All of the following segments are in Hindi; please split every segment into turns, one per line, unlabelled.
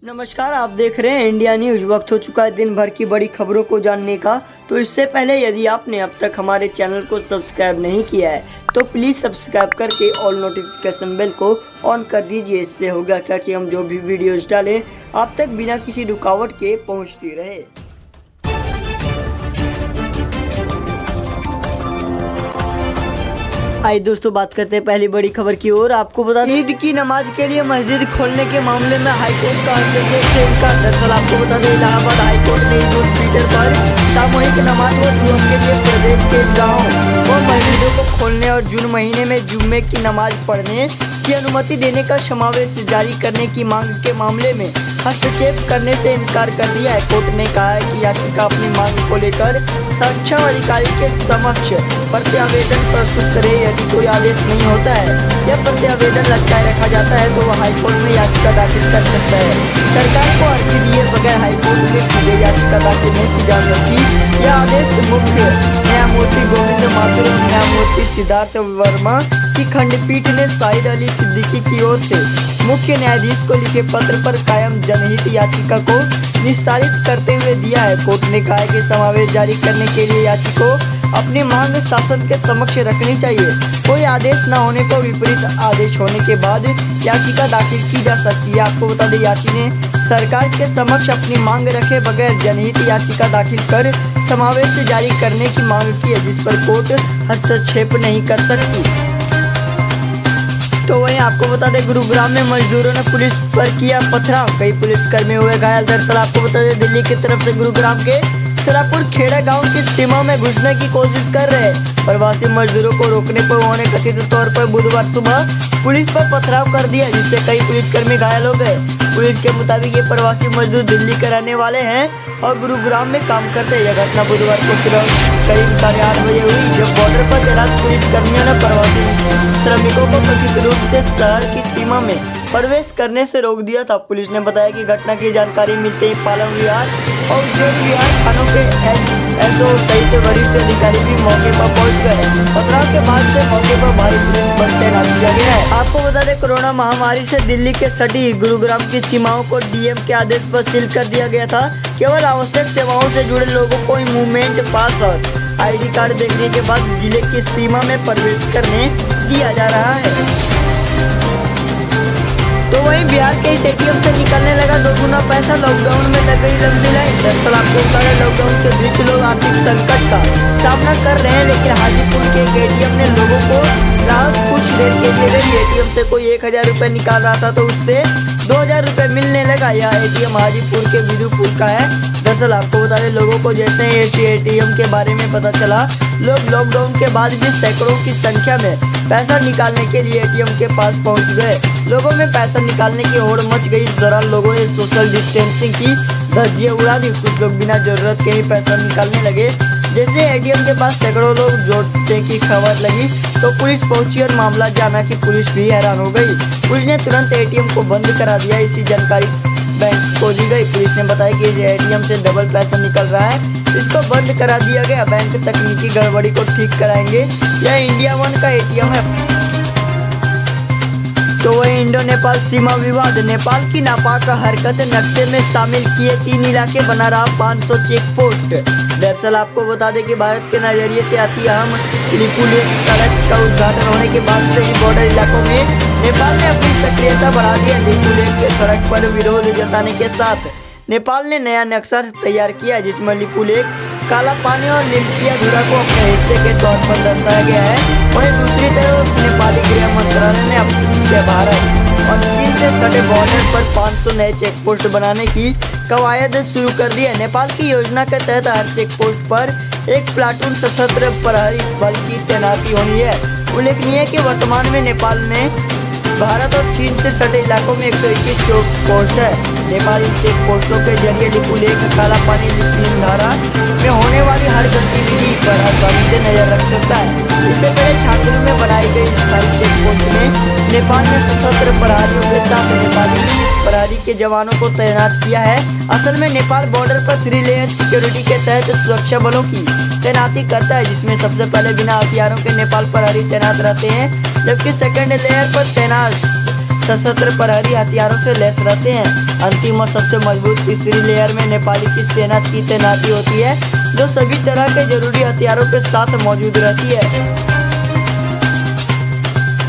नमस्कार, आप देख रहे हैं इंडिया न्यूज। वक्त हो चुका है दिन भर की बड़ी खबरों को जानने का। तो इससे पहले यदि आपने अब तक हमारे चैनल को सब्सक्राइब नहीं किया है तो प्लीज़ सब्सक्राइब करके ऑल नोटिफिकेशन बेल को ऑन कर दीजिए। इससे होगा क्या कि हम जो भी वीडियोस डालें आप तक बिना किसी रुकावट के पहुंचती रहे। आइए दोस्तों, बात करते हैं पहली बड़ी खबर की ओर। आपको बता दें, ईद की नमाज के लिए मस्जिद खोलने के मामले में हाईकोर्ट का हस्तक्षेप से इनकार। दरअसल आपको बता दें, इलाहाबाद हाईकोर्ट ने ईद उल फितर पर सामूहिक नमाज व दुआ के लिए प्रदेश के गाँव व मस्जिदों को खोलने और जून महीने में जुम्मे की नमाज पढ़ने की अनुमति देने का समावेश जारी करने की मांग के मामले में हस्तक्षेप करने से इनकार कर दिया है। कोर्ट ने कहा है कि याचिका अपनी मांग को लेकर सक्षम अधिकारी के समक्ष प्रत्यावेदन प्रस्तुत करे। यदि कोई आदेश नहीं होता है या प्रत्यावेदन लटकाए रखा जाता है तो वह हाईकोर्ट में याचिका दाखिल कर सकता है। सरकार को अर्जी दिए बगैर हाईकोर्ट में सीधे याचिका दाखिल नहीं की जा सकती। यह आदेश मुख्य न्यायमूर्ति गोविंद माथुर और न्यायमूर्ति सिद्धार्थ वर्मा की खंडपीठ ने शाहिद अली सिद्दीकी की ओर से मुख्य न्यायाधीश को लिखे पत्र पर कायम जनहित याचिका को निस्तारित करते हुए दिया है। कोर्ट ने कहा है कि समावेश जारी करने के लिए याचिका को अपनी मांग शासन के समक्ष रखनी चाहिए। कोई आदेश न होने पर विपरीत आदेश होने के बाद याचिका दाखिल की जा सकती है। आपको बता दें, याची ने सरकार के समक्ष अपनी मांग रखे बगैर जनहित याचिका दाखिल कर समावेश जारी करने की मांग की है, जिस पर कोर्ट हस्तक्षेप नहीं कर सकती। तो वहीं आपको बता दें, गुरुग्राम में मजदूरों ने पुलिस पर किया पथराव, कई पुलिसकर्मी हुए घायल। दरअसल आपको बता दें, दिल्ली की तरफ से गुरुग्राम के सरापुर खेड़ा गांव की सीमा में घुसने की कोशिश कर रहे प्रवासी मजदूरों को रोकने पर उन्होंने कथित तौर पर बुधवार सुबह पुलिस पर पथराव कर दिया, जिससे कई पुलिसकर्मी घायल हो गए। पुलिस के मुताबिक ये प्रवासी मजदूर दिल्ली के रहने वाले हैं और गुरुग्राम में काम करते हैं। यह घटना बुधवार को सुबह करीब 8:30 बजे हुई, जब बॉर्डर पर तैनात पुलिसकर्मियों ने प्रवासी श्रमिकों को कथित रूप से शहर की सीमा में प्रवेश करने से रोक दिया था। पुलिस ने बताया कि घटना की जानकारी मिलते ही पालम विहार और उज्जैन विहार थानों के HSO सहित वरिष्ठ अधिकारी भी मौके पर पहुंच गए। पथराव के बाद से मौके पर भारी पुलिस बल तैनात किया गया है। आपको बता दें, कोरोना महामारी से दिल्ली के सटी गुरुग्राम की सीमाओं को DM के आदेश पर सील कर दिया गया था। केवल आवश्यक सेवाओं से जुड़े लोगों को ही मूवमेंट पास और ID कार्ड देखने के बाद जिले की सीमा में प्रवेश करने दिया जा रहा है। तो वहीं बिहार के इस ATM से निकलने लगा 2 गुना पैसा, लॉकडाउन में लग गई लंबी लाइन। दरअसल आपको बता दें, लॉकडाउन के बीच लोग आर्थिक संकट का सामना कर रहे हैं, लेकिन हाजीपुर के एक ATM ने लोगों को राहत कुछ देर के लिए गई। ATM से कोई 1000 रुपये निकाल रहा था तो उससे 2000 रुपये मिलने लगा। यह ATM हाजीपुर के विदुपुर का है। दरअसल आपको बता दें, लोगों को जैसे इस ATM के बारे में पता चला, लोग लॉकडाउन के बाद भी सैकड़ों की संख्या में पैसा निकालने के लिए ATM के पास पहुंच गए। लोगों में पैसा निकालने की होड़ मच गई। इस दौरान लोगों ने सोशल डिस्टेंसिंग की धज्जियां उड़ा दी। कुछ लोग बिना जरूरत के ही पैसा निकालने लगे। जैसे ATM के पास सैकड़ों लोग जुटने की खबर लगी तो पुलिस पहुंची और मामला जाना कि पुलिस भी हैरान हो गई। पुलिस ने तुरंत ATM को बंद करा दिया। इसी जानकारी बैंक को दी गई। पुलिस ने बताया कि ATM से डबल पैसा निकल रहा है, इसको बंद करा दिया गया। बैंक तकनीकी गड़बड़ी को ठीक कराएंगे। यह इंडिया 1 का ATM है। तो वही इंडो नेपाल सीमा विवाद, नेपाल की नापाक हरकत नक्शे में शामिल किए 3 इलाके, बना रहा 500 चेक पोस्ट। दरअसल आपको बता दें कि भारत के नजरिए से अति अहम लिपुलेख सड़क का उद्घाटन होने के बाद से ही बॉर्डर इलाकों में नेपाल ने अपनी सक्रियता बढ़ा दी है। लिपुलेख के सड़क पर विरोध जताने के साथ नेपाल ने नया नक्शा तैयार किया, जिसमें लिपुलेख, काला पानी और लिम्पियाधुरा को अपने हिस्से के तौर पर दर्शाया गया है। वहीं दूसरी तरफ नेपाली गृह मंत्रालय ने अपने भारत और चीन से सटे बॉर्डर पर 500 नए चेक पोस्ट बनाने की कवायद शुरू कर दी है। नेपाल की योजना के तहत हर चेक पोस्ट पर एक प्लाटून सशस्त्र प्रहरी बल की तैनाती होनी है। उल्लेखनीय है कि वर्तमान में नेपाल में भारत और चीन से सटे इलाकों में 121 चेक पोस्ट है। नेपाल इन चेक पोस्टों के जरिए लिपुलेख, काला पानी, लिम्पियाधुरा में होने वाली हर गतिविधि पर आसानी से नजर रख सकता है। इससे पहले झारखंड में बनाई गई स्थायी चेक पोस्ट में नेपाल ने सशस्त्र प्रहरियों के साथ नेपाली प्रहरी के जवानों को तैनात किया है। असल में नेपाल बॉर्डर पर 3 लेयर सिक्योरिटी के तहत सुरक्षा बलों की तैनाती करता है, जिसमें सबसे पहले बिना हथियारों के नेपाल प्रहरी तैनात रहते हैं, जबकि सेकंड लेयर पर तैनात सशस्त्र प्रहरी हथियारों से लैस रहते हैं। अंतिम और सबसे मजबूत तीसरी लेयर में नेपाली की सेना की तैनाती होती है, जो सभी तरह के जरूरी हथियारों के साथ मौजूद रहती है।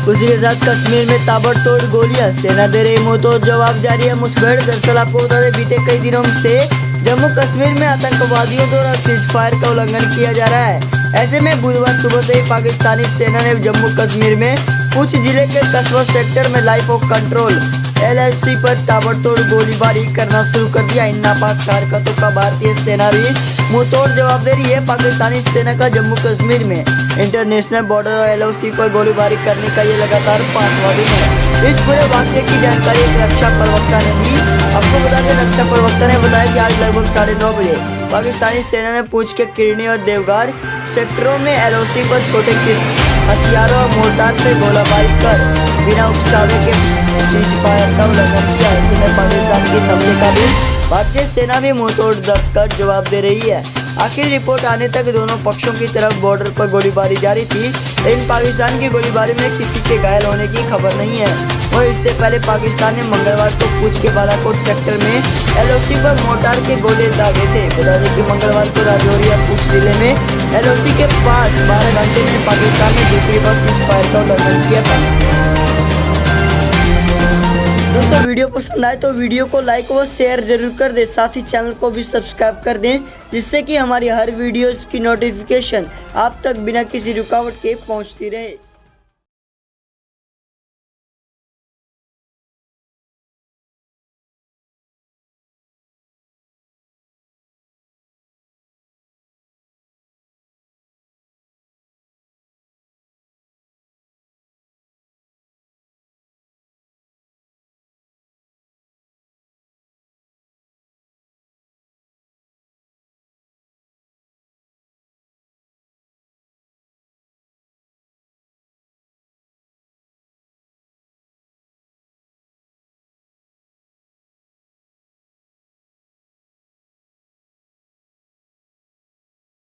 उसी के साथ कश्मीर में ताबड़तोड़ गोलियां, सेना दे रही मुंहतोड़ जवाब जारी है मुठभेड़। दरअसल आपको बता दें बीते कई दिनों से जम्मू कश्मीर में आतंकवादियों द्वारा सीज फायर का उल्लंघन किया जा रहा है। ऐसे में बुधवार सुबह से ही पाकिस्तानी सेना ने जम्मू कश्मीर में पुंछ जिले के कस्बा सेक्टर में लाइफ ऑफ कंट्रोल LFC पर ताबड़तोड़ गोलीबारी करना शुरू कर दिया। इन नापाक हरकतों का भारतीय सेना भी मुंहतोड़ जवाब दे रही है। पाकिस्तानी सेना का जम्मू कश्मीर में इंटरनेशनल बॉर्डर और LOC पर गोलीबारी करने का ये लगातार 5वां दिन है। इस पूरे वाक़ये की जानकारी एक रक्षा प्रवक्ता ने दी। आपको बता दें रक्षा प्रवक्ता ने बताया कि आज लगभग 9:30 बजे पाकिस्तानी सेना ने पुंछ के किरनी और देवगार सेक्टरों में LOC पर छोटे हथियारों और मोर्टार से गोलाबारी कर बिना उकसावे के सीज फायर का उल्लंघन किया। ऐसे में पाकिस्तान की इस हमले का भी भारतीय सेना भी मुंहतोड़ कर जवाब दे रही है। आखिर रिपोर्ट आने तक दोनों पक्षों की तरफ बॉर्डर पर गोलीबारी जारी थी, लेकिन पाकिस्तान की गोलीबारी में किसी के घायल होने की खबर नहीं है। और इससे पहले पाकिस्तान ने मंगलवार को पुंछ के बालाकोट सेक्टर में LOC पर मोर्टार के गोले दागे थे। बता दें कि मंगलवार को राजौरी और पुंछ जिले में LOC के पास 12 घंटे में पाकिस्तान ने दूसरी बार सीज फायर का उल्लंघन किया था। दोस्तों वीडियो पसंद आए तो वीडियो को लाइक व शेयर जरूर कर दें, साथ ही चैनल को भी सब्सक्राइब कर दें, जिससे कि हमारी हर वीडियोस की नोटिफिकेशन आप तक बिना किसी रुकावट के पहुंचती रहे।